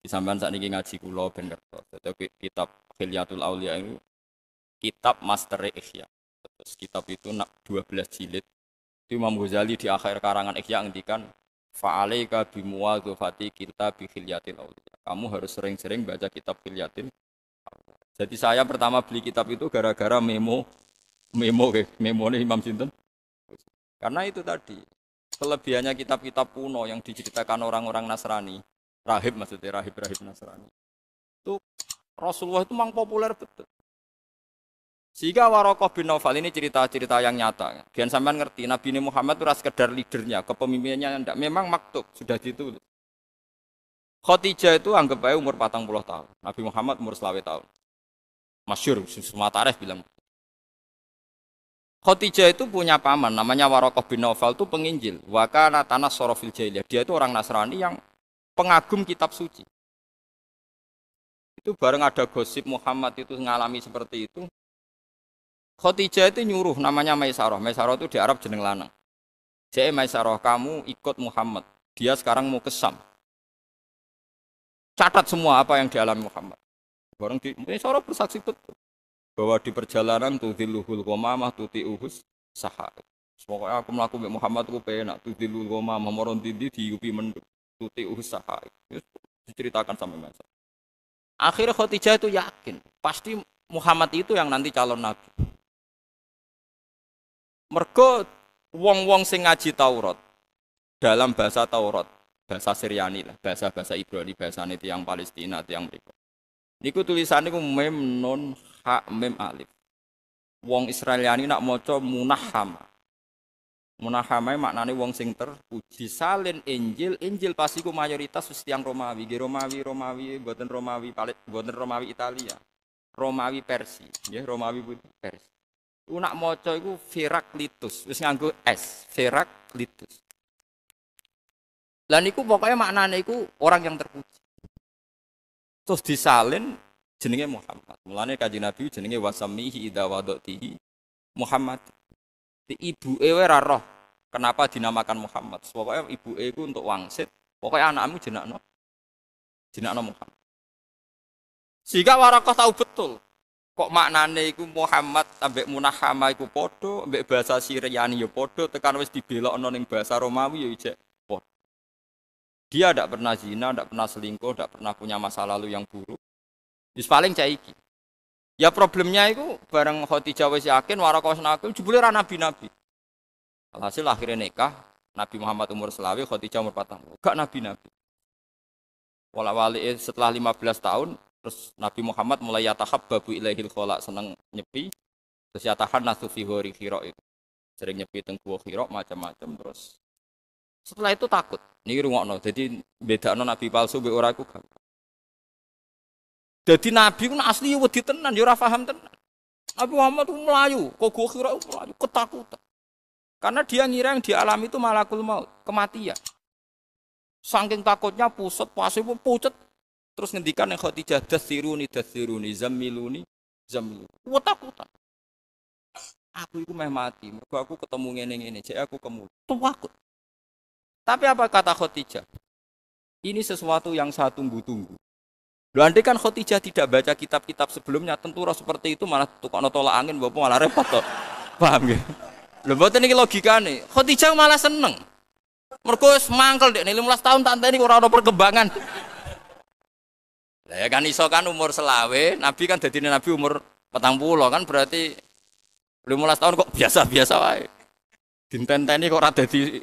Sampean sakniki ngaji kula ben ngertos. Dadi kitab Khilyatul Auliya itu kitab master Ihya. Terus kitab itu 12 jilid. Itu Imam Ghazali di akhir karangan Ihya ngendikan fa'alaika bimuwadzafati kitab Khilyatil Auliya. Kamu harus sering-sering baca kitab Khilyatil. Jadi saya pertama beli kitab itu gara-gara memo nih Imam Sinten. Karena itu tadi kelebihannya kitab-kitab kuno yang diceritakan orang-orang Nasrani, rahib Nasrani. Itu Rasulullah itu memang populer betul. Sehingga Waraqah bin Naufal ini cerita-cerita yang nyata. Biar sampean ngerti, Nabi Muhammad itu sekedar leadernya, kepemimpinannya enggak. Memang maktub, sudah ditulis. Khadijah itu anggap aja umur 40 tahun. Nabi Muhammad umur 20 tahun. Masyhur, semua tarikh bilang. Khadijah itu punya paman, namanya Waraqah bin Naufal itu penginjil. Wa kana tanassara fil jahiliyah. Dia itu orang Nasrani yang pengagum kitab suci. Itu bareng ada gosip Muhammad itu mengalami seperti itu. Khadijah itu nyuruh namanya Maisarah. Maisarah itu di Arab jeneng lanang. Jadi Maisarah, kamu ikut Muhammad. Dia sekarang mau ke Syam. Catat semua apa yang dialami Muhammad. Bareng di Maisarah bersaksi betul bahwa di perjalanan tudhiluhul qamamah tuti'uhus sahar. Pokoknya aku melaku Muhammad aku penak tudhilul qamamah moron tindi diupi menduk tuti'uhus sahar. Diceritakan sampai Maisarah. Akhirnya Khadijah itu yakin pasti Muhammad itu yang nanti calon nabi. Mergo wong-wong sing ngaji Taurat dalam bahasa Taurat, bahasa Syriani lah, bahasa Ibrani, bahasane tiyang Palestina, tiyang mriko. Niku tulisane ku mem nun ha mem alif. Wong Israeliani nak maca munahhama. Munahhama maknane wong sing terpuji. Salin Injil, Injil pasti ku mayoritas wis tiyang Romawi, Romawi, mboten Romawi Italia. Romawi Persia, nggih Romawi Persia. Nak maca iku Heraklitus, wis nganggo S, Heraklitus. Lah niku pokoknya maknane iku orang yang terpuji. Terus disalin jenenge Muhammad. Mulane Kanjeng Nabi jenenge wasamihi idza wadatihi Muhammad. Ibuke ora roh kenapa dinamakan Muhammad. Pokoknya ibuke iku untuk wangsit, pokoknya anakmu jenakno Muhammad. Sehingga Waraqah tahu betul kok maknane iku Muhammad ambek munahhama iku padha, ambek bahasa Syriani ya padha, tekan wis dibelokno ning bahasa Romawi ya ijek padha. Dia tidak pernah zina, tidak pernah selingkuh, tidak pernah punya masa lalu yang buruk. Wis paling cah iki. Ya problemnya iku bareng Khadijah wis yakin Waraqah nabi jebule ra nabi-nabi. Alhasil akhirnya nikah, Nabi Muhammad umur 20, Khadijah umur 40. Gak nabi-nabi. Wala-wali setelah 15 tahun terus Nabi Muhammad mulai yatahabbabu ilaihil khala, seneng nyepi. Terus yatahannasu fi ghori Hira itu. Sering nyepi teng gua Hira macam-macam terus. Setelah itu takut. Niki rungokno. Jadi bedakno nabi palsu mbek ora iku gampang. Dadi nabi ku asli wedi tenan ya ora paham tenan. Nabi Muhammad itu melayu, kok gua Hira melayu ketakutan. Karena dia ngira yang dialami itu malakul maut, kematian. Saking takutnya pusat, pasti pucet. Terus ngendikan yang Khadijah dasiruni, zammiluni. Takutan. Aku itu meh mati, mergo aku ketemu ngene-ngene, jadi aku takut. Tapi apa kata Khadijah? Ini sesuatu yang saya tunggu-tunggu. Loh, andai kan Khadijah tidak baca kitab-kitab sebelumnya, tentu seperti itu malah tukokno tolak angin, bapak malah repot toh. Paham ya? Lho mboten iki logikane. Khadijah malah seneng. Mergo wis mangkel dek 15 tahun tak enteni ora ono perkembangan. Lah ya kan iso kan umur selawe, Nabi kan dadi Nabi umur 40 kan berarti 15 tahun kok biasa-biasa wae. Dintenteni kok ora dadi.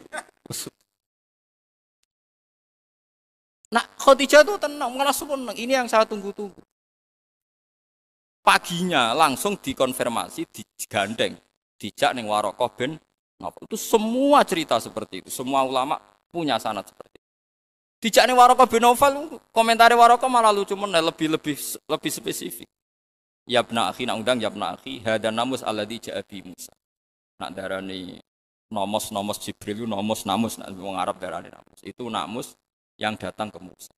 Nah, Khadijah tuh tenang, malah seneng. Ini yang saya tunggu-tunggu. Paginya langsung dikonfirmasi, digandeng, dijak ning Waraqah bin Naufal. Itu semua cerita seperti itu. Semua ulama punya sanad seperti itu. Dijak ning Waraqah bin Naufal, komentari Waraqah malah lucu meneh, lebih spesifik. Ya ibna akhi, nak undang ya ibna akhi, hadan namus alladzi ja'a bi Musa. Nak darani nomos Jibril, namus nak wong Arab darani namus. Itu namus yang datang ke Musa.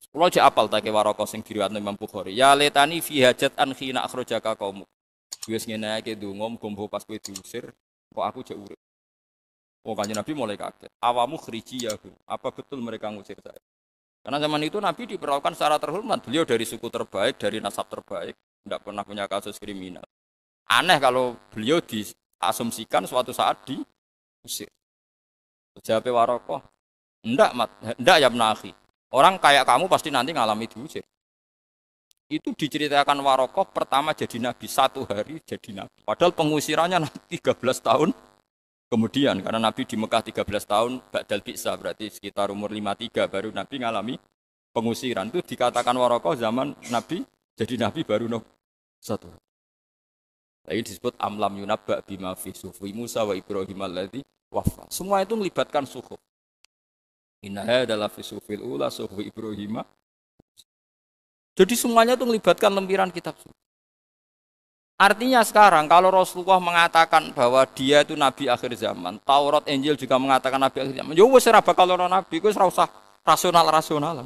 Kulo jek apal ta ke Waraqah sing diriwayatno Imam Bukhari. Ya letani fi hajat an khina akhrajaka qaum. Wis ngene iki ndonga muga pas kowe diusir kok aku jek urip. Oh Kanjeng Nabi mulai kaget. Awamu khrijiyahu. Apa betul mereka ngusir saya? Karena zaman itu Nabi diperlakukan secara terhormat. Beliau dari suku terbaik, dari nasab terbaik, tidak pernah punya kasus kriminal. Aneh kalau beliau diasumsikan suatu saat diusir. Jawab Warokoh, enggak mat, enggak ya menahi. Orang kayak kamu pasti nanti ngalami diusir. Itu diceritakan Warokoh pertama jadi nabi 1 hari jadi nabi. Padahal pengusirannya 13 tahun kemudian karena nabi di Mekah 13 tahun ba'dal bi'sa berarti sekitar umur 53 baru nabi ngalami pengusiran. Itu dikatakan Warokoh zaman nabi jadi nabi baru 1. Lagi disebut amlam yunabba bima fi sufi Musa wa Ibrahim alladzi wafa. Semua itu melibatkan suhuf. Inna adalah fi sufil ula sufi Ibrahim. Jadi semuanya itu melibatkan lempiran kitab suci. Artinya sekarang kalau Rasulullah mengatakan bahwa dia itu nabi akhir zaman, Taurat Injil juga mengatakan nabi akhir zaman. Ya wis ora bakal ana nabi, wis ora usah rasional-rasional.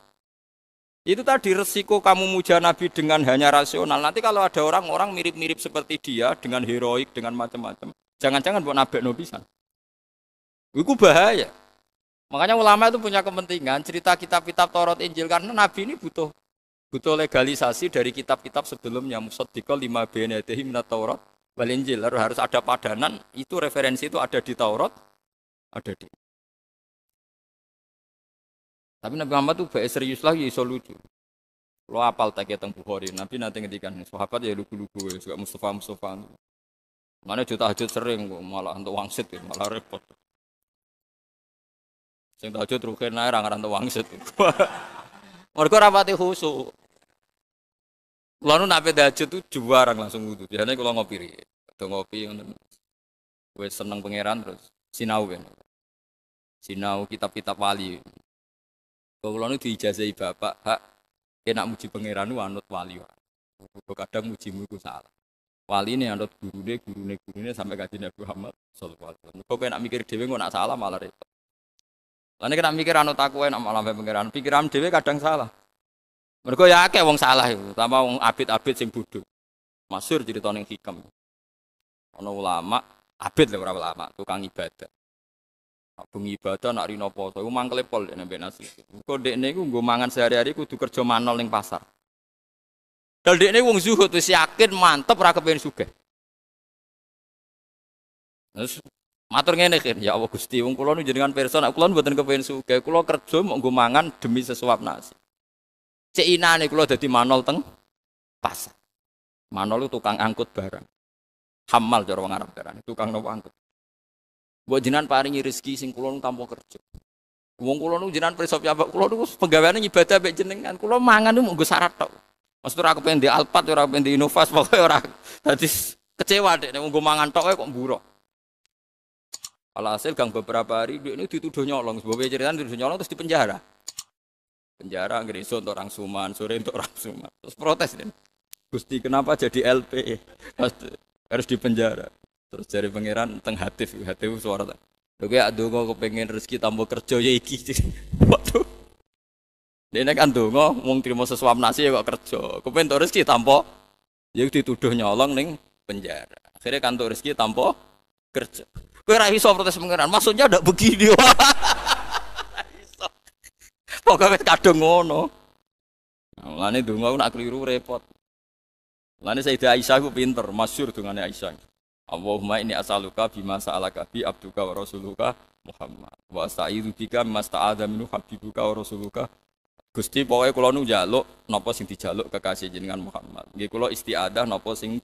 Itu tadi resiko kamu muja nabi dengan hanya rasional. Nanti kalau ada orang-orang mirip-mirip seperti dia dengan heroik dengan macam-macam, jangan-jangan buat nabekno pisan. Itu bahaya. Makanya ulama itu punya kepentingan cerita kitab-kitab Taurat Injil karena nabi ini butuh legalisasi dari kitab-kitab sebelumnya. Musaddiqal lima baina yadayhi minat Taurat wal Injil. Harus ada padanan, itu referensi itu ada di Taurat, ada di. Tapi Nabi Muhammad itu baik serius lagi, iso lucu. Lo apal tak teng Bukhari, Nabi nanti ngedikan sahabat ya lugu-lugu ya, juga Mustafa. Mana juta tahajud sering malah untuk wangsit ya, malah repot. Sing tahajud rugen ae ra ngaran untuk wangsit. Mergo rapati khusuk. Kulo nu nape tahajud tuh juarang langsung wudu. Biasane kulo ngopi ri. Ngopi ngoten. Wis seneng pangeran terus sinau ben. Sinau kitab-kitab wali. Kulo nu diijazahi bapak, hak enak muji pangeran nu anut wali. Kadang mujimu iku salah. Wali ini anut gurune sampai kaji Nabi Muhammad sallallahu alaihi wasallam. Kok enak mikir dhewe kok nak salah malah repot. Lah nek mikir anut aku enak malah pangeran. Pikiran dhewe kadang salah. Mergo ya akeh wong salah iku, tambah wong abid-abid sing bodho. Masyhur cerita ning hikam. Ana ulama, abid lho ora ulama, tukang ibadah. Nak bengi ibadah nak rino poso, iku mangkele pol nek mbek nasi. Kok dekne iku nggo mangan sehari-hari kudu kerja manol ning pasar. Dal dekne wong zuhud wis yakin mantep ora kepengin sugih. Terus matur ngene kan, ya Allah Gusti, wong kula nu jenengan pirsa nek kula mboten kepengin sugih, kula kerja mok nggo mangan demi sesuap nasi. Cek inane kula dadi manol teng pasar. Manol itu tukang angkut barang. Hamal cara wong Arab darane, tukang nopo angkut. Mbok jenengan paringi rezeki sing kula tanpa kerja. Wong kula nu jenengan pirsa piyambak kula niku penggaweane ibadah mek jenengan. Kula mangan niku nggo syarat tok. Maksud ora kepen di Alphard, ora kepen di Innovas, pokoke ora. Dadi kecewa dek nek nggo mangan tok kok mburo. Alhasil gang beberapa hari dia ini dituduh nyolong. Sebab ceritanya dituduh nyolong terus dipenjara. Penjara ngeriso untuk orang Suman, sore untuk orang Suman. Terus protes deh. Gusti kenapa jadi LP? Harus dipenjara. Terus dari pangeran teng hatif suara. Lho kayak ndonga kepengen rezeki tambah kerja ya iki. Waduh. Dene kan ndonga wong trimo sesuap nasi ya kok kerja. Kepen tok rezeki tanpa ya dituduh nyolong ning penjara. Akhirnya kantor rezeki tanpa kerja. Kowe ra iso protes pangeran. Maksudnya ndak begini. Iso. Pokoke kadung ngono. Mulane ndonga aku nak keliru repot. Mulane Sayyidah Aisyah ku pinter, masyhur dungane Aisyah. Allahumma inni as'aluka bima sa'alaka bi abduka wa rasuluka Muhammad. Wa asta'idu bika masta'adha minhu habibuka wa rasuluka. Gusti pokoke kula nu njaluk napa sing dijaluk kekasih jenengan Muhammad. Nggih kula istiadah napa sing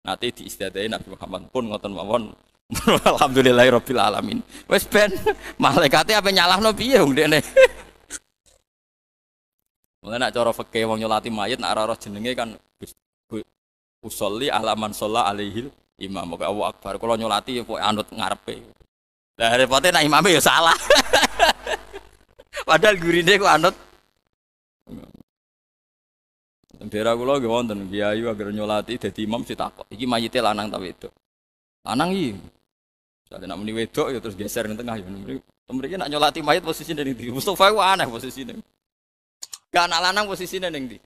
nate diistiadahi Nabi Muhammad pun ngoten mawon. Alhamdulillahirabbil alamin. Wes ben malaikate ape nyalahno piye wong dekne. Mulane nek cara fikih wong nyolati mayit nek ora roh jenenge kan usolli ala man shalla alaihi imam. Kok Allahu akbar kula nyolati kok anut ngarepe. Lah repote nek imame ya salah. Padahal gurine kok anut. Daerah kula nggih wonten kiai agar nyolati dadi imam ditakok. Iki mayite lanang ta wedok? Lanang iki. Misalnya nak muni wedok ya terus geser ning tengah ya. Mriki nak nyolati mayit posisine ning ndi? Mustofa ku aneh posisine. Gak anak lanang posisine ning ndi?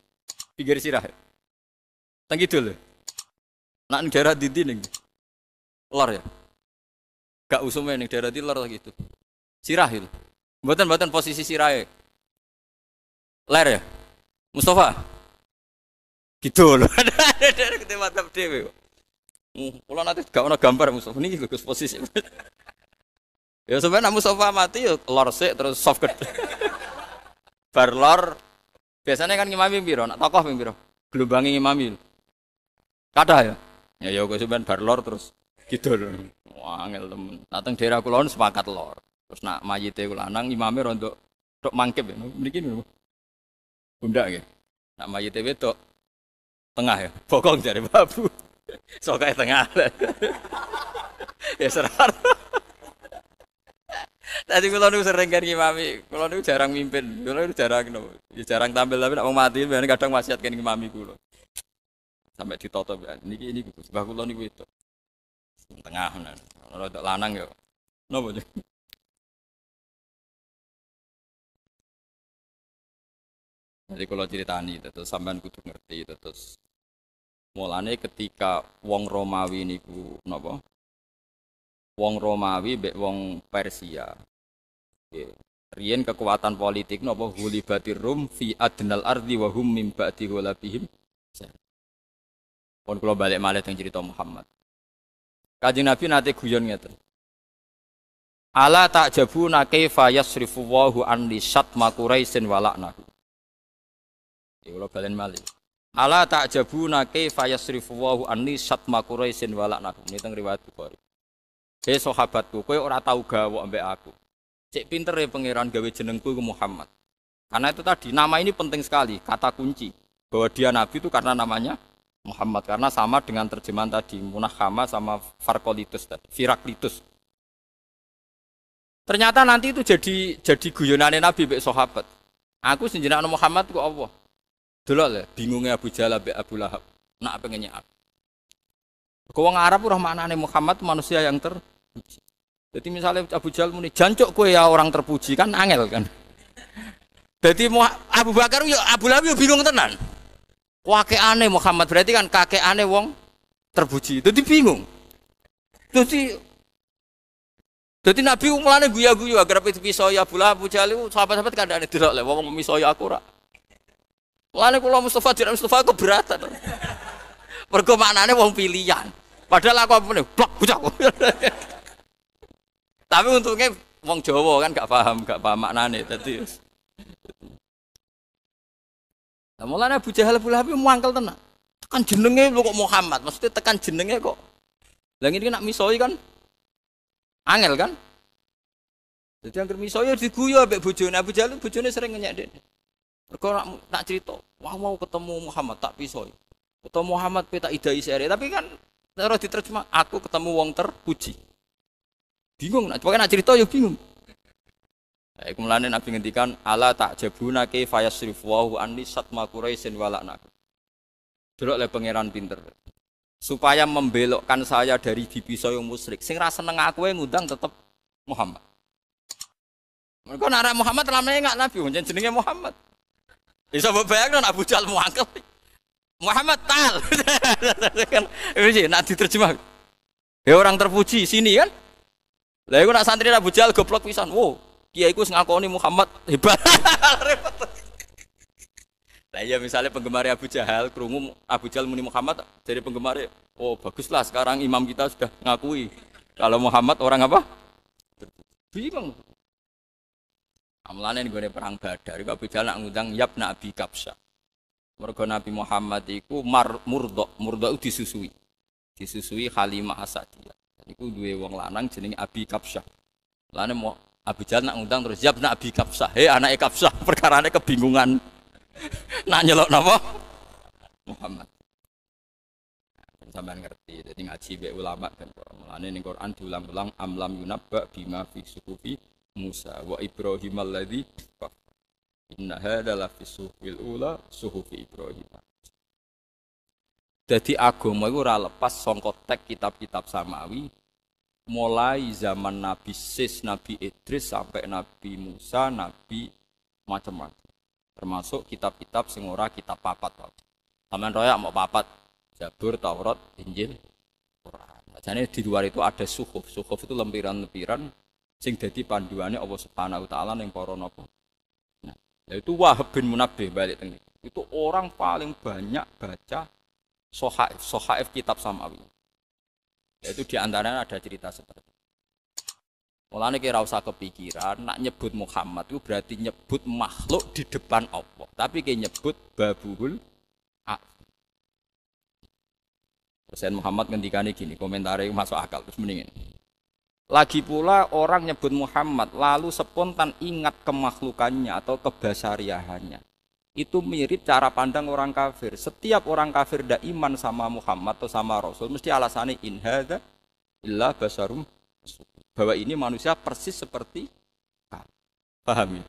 Pinggir sirah. Teng kidul. Nak ning daerah ndi ning? Lor ya. Gak usume ning daerah ndi lor gitu. Sirah itu. Mboten posisi sirahe. Ler ya? Mustafa. Gitu loh. Ada ketemu mantap dhewe. Kula nanti gak ono gambar Mustafa niki Gus posisi. Ya sebenarnya Mustafa mati ya lor sik terus soft gede. Bar lor biasanya kan ngimami piro? Nak tokoh ping piro? Gelombangi ngimami. Kathah ya. Ya kok sampean bar lor terus gitu loh. Wah, angel temen. Dateng daerah kula sepakat lor. Terus nak mayite kula lanang imame rondo tok mangkep ya. Mriki niku. Bunda nggih. Nak mayite wedok tengah ya. Bokong jare babu. Sokae tengah. Ya serar. Tadi kalau nu sering kan ngimami, kalau nu jarang mimpin, kalau nu jarang no, ya jarang tampil tapi nak mau mati, biasanya kadang wasiat kan ngimami kulo. Sampai ditoto ya, ini sebab kulo niku itu tengah, kalau ada lanang ya, nopo aja. Jadi kalau ceritani, terus sampean kudu ngerti, terus mulane ketika wong Romawi niku nopo, wong Romawi be wong Persia. Riyen kekuatan politik napa hulibatir rum fi adnal ardi wa hum min ba'di hulabihim. Pun kula balik malih teng cerita Muhammad. Kanjeng Nabi nate guyon ngeten. Ala ta'jabuna kaifa yasrifu Allahu an li syatma Quraisyin wa la'nahu. Iki kula balen malih. Ala ta'jabuna kaifa yasrifu Allahu an li syatma Quraisyin wa la'nahu. Ini teng riwayat Bukhari. Hei sahabatku, kowe ora tau gawok ambek aku. Cek pinter ya pangeran gawe jenengku ke Muhammad. Karena itu tadi nama ini penting sekali, kata kunci bahwa dia nabi itu karena namanya Muhammad, karena sama dengan terjemahan tadi Munakhama sama Farkolitus tadi, Firaklitus. Ternyata nanti itu jadi guyonane Nabi mbek sahabat. Aku senjenakno Muhammad ku Allah. Delok le bingungnya Abu Jahal mbek Abu Lahab. Nak pengennya aku. Wong Arab ora maknane Muhammad manusia yang terpuji. Jadi misalnya Abu Jahal muni jancuk kowe ya orang terpuji kan angel kan. Jadi Abu Bakar yo Abu Lahab yo bingung tenan. Kakekane Muhammad berarti kan kakekane wong terpuji. Jadi bingung. Jadi Nabi mulane guyu-guyu agar pisau ya Abu Lahab Abu Jahal sahabat-sahabat kandhane delok le wong misoi aku ora. Mulane kula Mustafa jeneng Mustafa keberatan. Mergo maknane wong pilihan. Padahal aku apa nih blok bocah. Tapi untungnya wong Jawa kan gak paham maknane tadi. Lah mulane Abu Jahal Abu Lahab mangkel tenan. Tekan jenenge lho kok Muhammad, maksudnya tekan jenenge kok. Lah ngene nak misoi kan angel kan? Jadi angger misoi diguyu ambek bojone Abu Jahal, bojone sering ngenyek dene. Mergo nak cerita, wah mau ketemu Muhammad tak pisoi. Ketemu Muhammad peta idai sere, tapi kan cara diterjemah aku ketemu wong terpuji. Bingung, pokoknya nak cerita ya bingung. Kemudian Nabi ngendikan ala ta'jabuna kaifa yasrifu Allahu anni syatma Quraisyin wa la'nahu. Delok le pangeran pinter. Supaya membelokkan saya dari dipisau yang musyrik. Sing ra seneng aku ngundang tetep Muhammad. Mergo nek Muhammad lamane enggak Nabi, jenenge Muhammad. Bisa bayangno Abu Jahal muangkel. Muhammad tal. Kan iki nak diterjemah. Ya orang terpuji sini kan. Lah iku nak santri Abu Jahal goblok pisan. Wo, kiai iku ngakoni Muhammad hebat. Repot. Lah ya misalnya penggemar Abu Jahal krungu Abu Jahal muni Muhammad dari penggemar, oh baguslah sekarang imam kita sudah ngakui kalau Muhammad orang apa? Bingung. Amlane nggone perang Badar, Abu Jahal nak ngundang Yabna Abi Kabsyah. Mergo Nabi Muhammad iku murda disusui. Disusui Halimah Asadiyah. Iku duwe wong lanang jenenge Abi Kabsyah. Lane Abu Jahal nak ngundang terus siap nak Abi Kabsyah. Hei anake Kabsyah, perkarane kebingungan. Nak nyelok napa? Muhammad. Sampeyan ngerti, dadi ngaji mbek ulama kan. Mulane ning Quran diulang-ulang amlam yunabba bima fi suhufi Musa wa Ibrahim alladzi inna hadza la fi suhufil ula suhufi Ibrahim. Dadi agama iku ora lepas saka teks kitab-kitab samawi mulai zaman Nabi Sis, Nabi Idris sampai Nabi Musa, Nabi macam-macam. Termasuk kitab-kitab sing ora kitab papat. Sampeyan royak mau papat, Zabur, Taurat, Injil, Quran. Jadi di luar itu ada suhuf. Suhuf itu lempiran-lempiran sing dadi panduane Allah Subhanahu wa taala ning para napa. Nah, Itu Wahab bin Munabbih balik tengah. Itu orang paling banyak baca sohaif kitab Samawi. Itu diantaranya ada cerita seperti itu. Mulane kira usah kepikiran, nak nyebut Muhammad itu berarti nyebut makhluk di depan Allah. Tapi kayak nyebut babuhul Presiden Muhammad ngendikane gini, komentarnya masuk akal terus mendingin. Lagi pula orang nyebut Muhammad lalu spontan ingat kemakhlukannya atau kebasariahannya. Itu mirip cara pandang orang kafir. Setiap orang kafir tidak iman sama Muhammad atau sama Rasul mesti alasannya in hadza illa basarum, bahwa ini manusia persis seperti kamu. Paham ya?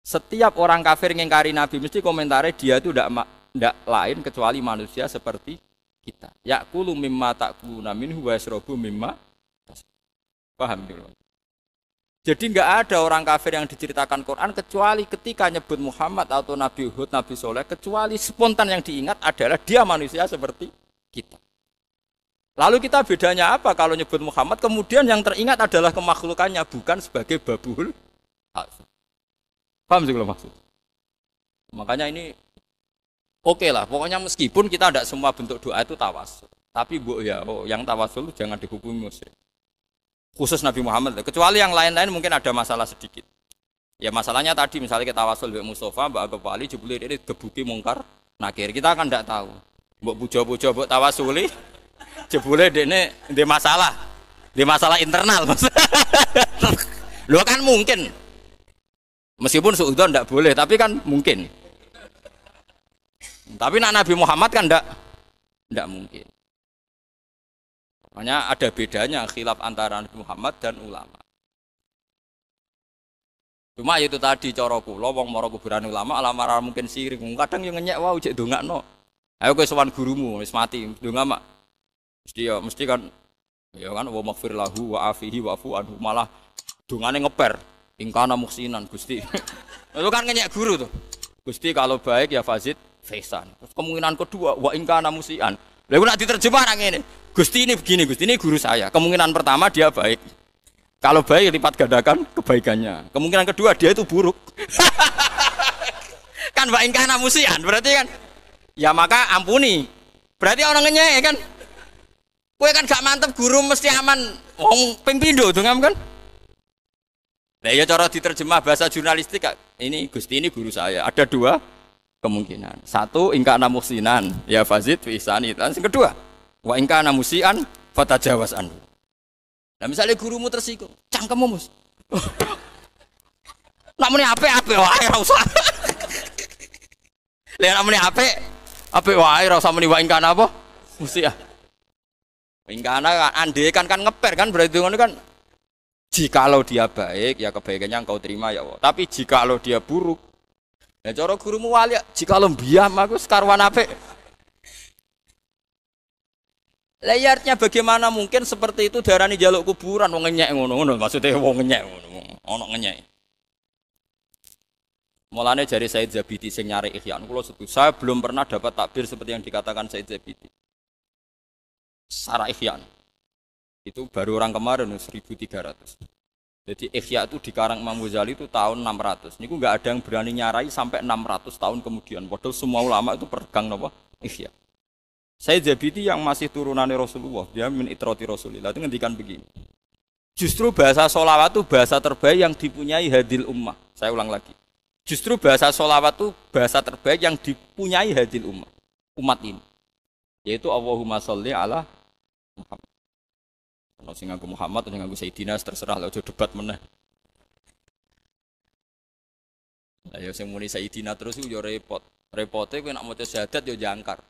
Setiap orang kafir ngingkari Nabi mesti komentarnya dia itu tidak lain kecuali manusia seperti kita. Ya'kulu mimma ta'kuluna minhu wa yashrabu mimma. Paham ya? Jadi enggak ada orang kafir yang diceritakan Quran kecuali ketika nyebut Muhammad atau Nabi Hud, Nabi Soleh, kecuali spontan yang diingat adalah dia manusia seperti kita. Lalu kita bedanya apa kalau nyebut Muhammad kemudian yang teringat adalah kemakhlukannya bukan sebagai babuhul. Paham sih kalau maksud? Makanya ini oke lah, pokoknya meskipun kita tidak semua bentuk doa itu tawasul. Tapi yang tawasul jangan dihukumi musyrik. Khusus Nabi Muhammad, kecuali yang lain-lain mungkin ada masalah sedikit. Ya masalahnya tadi misalnya kita tawasul Mbak Mustafa, Mbak Agop Ali, jebule ini gebuki mungkar nakir, kita kan tidak tahu. Mbak pujo-pujo, Mbak tawasuli, jebule ini di masalah internal. Lo kan mungkin, meskipun suudzon tidak boleh, tapi kan mungkin. Tapi Nabi Muhammad kan tidak mungkin. Makanya ada bedanya khilaf antara Nabi Muhammad dan ulama. Cuma itu tadi cara kula wong mara kuburan ulama alamara mungkin sirik. Kadang yo ngenyek wae cek ndongakno. Ayo kowe sowan gurumu wis mati ndonga mak. Mesti kan ya kan wa maghfir lahu wa afihi wa afu anhu malah dongane ngeper. Ingkana muksinan Gusti. Itu kan ngenyek guru tuh. Gusti kalau baik ya fazid faisan. Terus kemungkinan kedua wa ingkana musian. Lha nek diterjemah nang ngene. Gusti ini begini, Gusti ini guru saya. Kemungkinan pertama dia baik. Kalau baik lipat gandakan kebaikannya. Kemungkinan kedua dia itu buruk. Kan wa ingkana musian, berarti kan ya maka ampuni. Berarti orang ngenyek kan. Kowe kan gak mantep guru mesti aman. Wong ping pindho dongam kan. Lah ya cara diterjemah bahasa jurnalistik ini Gusti ini guru saya. Ada dua kemungkinan. Satu ingkana musinan, ya fazid fi isani. Dan yang kedua wa ingkana musian fatajawaz anhu. Nah misalnya gurumu tersinggung, cangkemmu mus. Namune apik-apik wae ora usah. Lah namune apik wae ora usah muni wa ingkana apa? Musian. Ingkana ande kan ngeper kan berarti ngono kan. Jikalau dia baik ya kebaikannya engkau terima ya Allah. Tapi jikalau dia buruk ya cara gurumu wali jikalau biam aku sekarwan apik. Layarnya bagaimana mungkin seperti itu darani jaluk kuburan wong ngenyek ngono maksudnya wong ngenyek ngono ono ngenyek. Mulane jari Said Zabidi sing nyari Ihya kula setuju. Saya belum pernah dapat takbir seperti yang dikatakan Said Zabidi. Sarah Ihya. Itu baru orang kemarin 1300. Jadi Ihya itu dikarang Imam Ghazali itu tahun 600. Niku enggak ada yang berani nyarai sampai 600 tahun kemudian. Padahal semua ulama itu pegang napa? Ihya. Said Zabidi yang masih turunannya Rasulullah, dia min itrati Rasulillah itu ngendikan begini. Justru bahasa sholawat itu bahasa terbaik yang dipunyai hadil ummah. Saya ulang lagi. Justru bahasa sholawat itu bahasa terbaik yang dipunyai hadil ummah. Umat ini. Yaitu Allahumma sholli ala Muhammad. Kalau sing nganggo Muhammad atau nganggo Sayyidina terserah lah aja debat meneh. Lah ya sing muni Sayyidina terus yo repot. Repote kowe nek maca syahadat yo jangkar.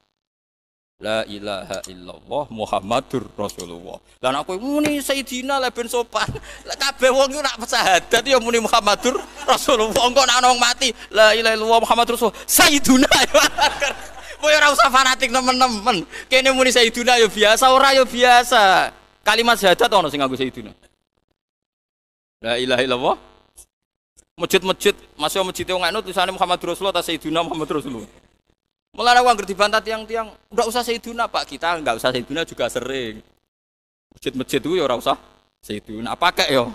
La ilaha illallah Muhammadur Rasulullah. Lah nek kowe muni Sayyidina lah ben sopan. Lah kabeh wong iku nek syahadat yo muni Muhammadur Rasulullah. Engko nek ana wong mati la ilaha illallah Muhammadur Rasulullah. Sayyiduna. Kowe ora usah fanatik temen-temen. Kene muni Sayyiduna yo biasa, ora yo biasa. Kalimat syahadat ono sing nganggo Sayyiduna. La ilaha illallah. Masjid-masjid, masih masjid wong anu tulisane Muhammadur Rasulullah ta Sayyiduna Muhammadur Rasulullah. Mulane wong dibantah tiang-tiang, enggak usah Sayyiduna Pak, kita enggak usah Sayyiduna juga sering. Masjid-masjid itu ya ora usah Sayyiduna, pakai yo.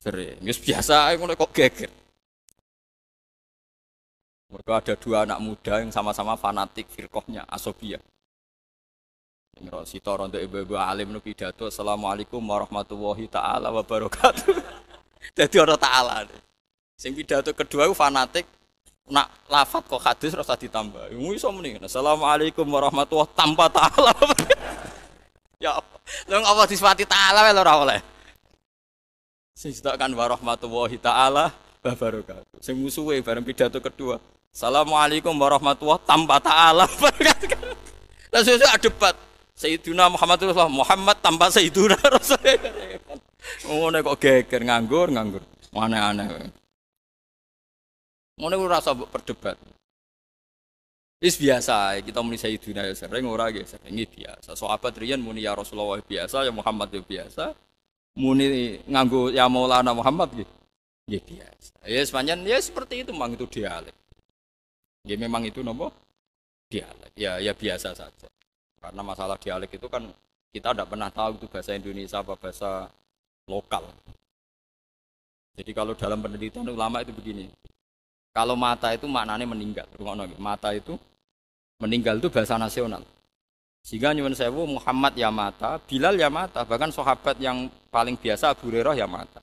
Sering. Wis biasa ngono kok geger. Mereka ada dua anak muda yang sama-sama fanatik firqahnya Asobiyah. Yang Sito rontok ibu-ibu alim nu pidato Assalamualaikum warahmatullahi taala wabarakatuh. Jadi orang taala. Sing pidato kedua itu fanatik nak lafat kok hadis rasa ditambah. Iso muni Assalamualaikum warahmatullahi tanpa taala. Ya apa? Lha apa disifati taala wae ora oleh. Sing kan warahmatullahi taala wabarakatuh. Sing musuhe bareng pidato kedua Assalamualaikum warahmatullahi tanpa taala. Lah sesuk debat Sayyiduna Muhammad Rasulullah Muhammad tanpa Sayyiduna Rasulullah. Ngono kok geger nganggur. Aneh-aneh. Ngono ku rasa berdebat. Wis biasa kita muni Sayyiduna ya sering ora nggih sering biasa. Sahabat riyen muni ya Rasulullah biasa, ya Muhammad ya biasa. Muni nganggo ya Maulana Muhammad nggih. Nggih biasa. Ya sepanjang ya seperti itu memang itu dialek. Ya memang itu napa? Dialek. Ya biasa saja. Karena masalah dialek itu kan kita tidak pernah tahu itu bahasa Indonesia apa bahasa lokal. Jadi kalau dalam penelitian ulama itu begini. Kalau mata itu maknanya meninggal. Mata itu meninggal itu bahasa nasional. Sehingga nyuwun sewu Muhammad ya mata, Bilal ya mata, bahkan sahabat yang paling biasa Abu Hurairah ya mata.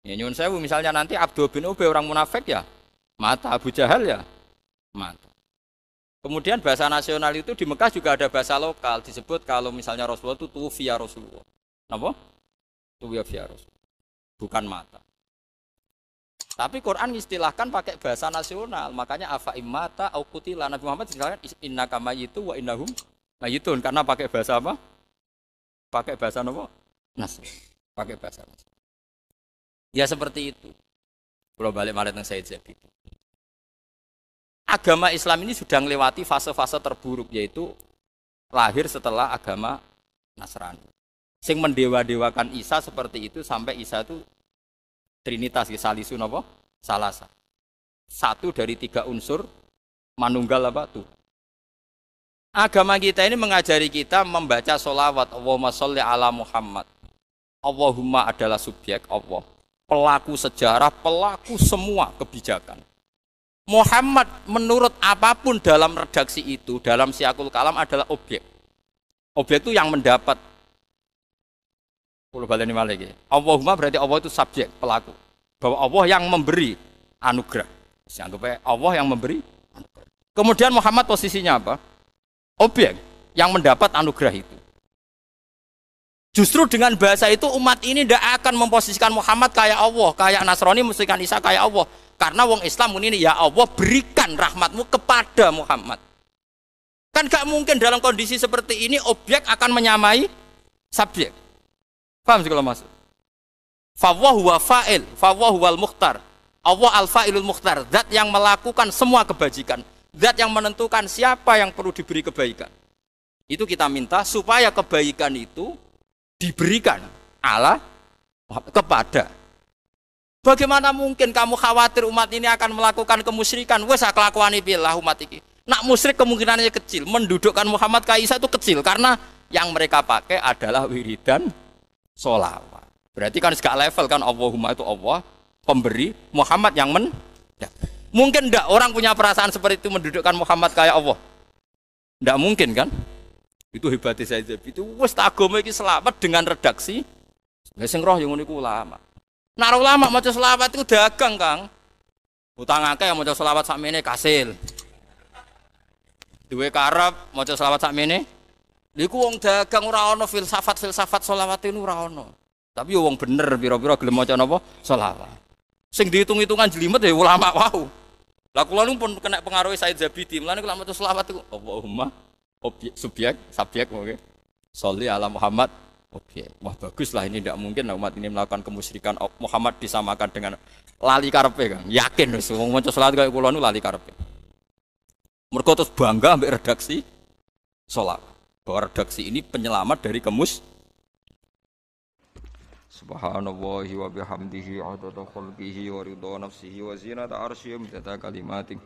Ya nyuwun sewu misalnya nanti Abdul bin Ubay orang munafik ya mata, Abu Jahal ya mata. Kemudian bahasa nasional itu di Mekah juga ada bahasa lokal disebut kalau misalnya Rasulullah itu tufiya Rasulullah. Napa? Tufiya Rasulullah. Bukan mata. Tapi Quran istilahkan pakai bahasa nasional. Makanya afa immata au qutila Nabi Muhammad istilahkan innaka mayyitu wa innahum mayyitun karena pakai bahasa apa? Pakai bahasa napa? Nas. Pakai bahasa nas. Ya seperti itu. Kalau balik malah teng Said Zabidi. Agama Islam ini sudah melewati fase-fase terburuk yaitu lahir setelah agama Nasrani. Sing mendewa-dewakan Isa seperti itu sampai Isa itu Trinitas salisun apa? Salasa. Satu dari tiga unsur manunggal apa tuh? Agama kita ini mengajari kita membaca sholawat Allahumma sholli ala Muhammad. Allahumma adalah subjek Allah, pelaku sejarah, pelaku semua kebijakan. Muhammad menurut apapun dalam redaksi itu, dalam siakul kalam adalah objek. Objek itu yang mendapat. Kalau baleni malih iki. Allahumma berarti Allah itu subjek, pelaku. Bahwa Allah yang memberi anugerah. Anggap Allah yang memberi anugerah. Kemudian Muhammad posisinya apa? Objek yang mendapat anugerah itu. Justru dengan bahasa itu umat ini tidak akan memposisikan Muhammad kayak Allah, kayak Nasrani memposisikan Isa kayak Allah. Karena wong Islam ini ya Allah berikan rahmatmu kepada Muhammad. Kan gak mungkin dalam kondisi seperti ini objek akan menyamai subjek. Paham sih kalau masuk? Fawwahu wa fa'il, fawwahu wal mukhtar. Allah al-fa'ilul mukhtar, zat yang melakukan semua kebajikan, zat yang menentukan siapa yang perlu diberi kebaikan. Itu kita minta supaya kebaikan itu diberikan Allah kepada. Bagaimana mungkin kamu khawatir umat ini akan melakukan kemusyrikan? Wes kelakuane billah umat iki. Nak musyrik kemungkinannya kecil, mendudukkan Muhammad Kaisa itu kecil karena yang mereka pakai adalah wiridan sholawat. Berarti kan segala level kan Allahumma itu Allah pemberi, Muhammad yang mungkin enggak orang punya perasaan seperti itu mendudukkan Muhammad kayak Allah. Enggak mungkin kan? Itu hebatnya saya itu wes agama iki selamat dengan redaksi. Sing roh yang niku ulama. Nah ulama maca selawat itu dagang, Kang. Utang akeh yang maca selawat sakmene kasil. Duwe karep maca selawat sakmene. Niku wong dagang ora ana filsafat selawat itu ora ana. Tapi wong bener pira-pira gelem maca napa? Selawat. Sing dihitung-hitungan jelimet ya ulama wau. Lah kula nu pun kena pengaruh Said Zabidi. Mulane kula maca selawat iku Allahumma objek subjek oke. Sholli ala Muhammad. Oke, wah bagus lah ini tidak mungkin umat ini melakukan kemusyrikan. Muhammad disamakan dengan lali karepe, Kang. Yakin wis wong maca salat kaya kula nu lali karepe. Mergo terus bangga ambek redaksi salat. Bahwa redaksi ini penyelamat dari Subhanallahi wa bihamdihi adada khalqihi wa ridha nafsihi wa zinata arsyihi wa kalimatik.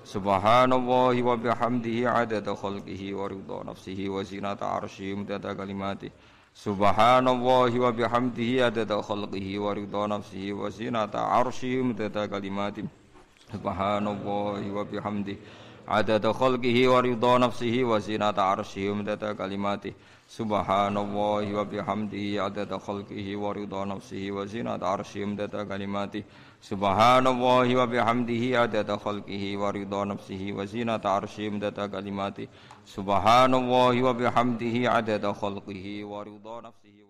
Subhanallahi wa bihamdihi adada khalqihi wa ridha nafsihi wa zinata arsyihi wa kalimatik. Subhanallahi wa bihamdihi adada khalqihi wa ridha nafsihi wa zinata arsyihi midada kalimati. Subhanallahi wa bihamdihi adada khalqihi wa ridha nafsihi wa zinata arsyihi wa midada kalimatihi. Subhanallahi wa bihamdihi adada khalqihi wa ridha nafsihi wa zinata arsyihi wa midada kalimatihi. Subhanallahi wa bihamdihi adada khalqihi wa ridha nafsihi wa zinata arsyihi wa midada kalimatihi. Subhanallahi wa bihamdihi adada khalqihi wa ridha nafsihi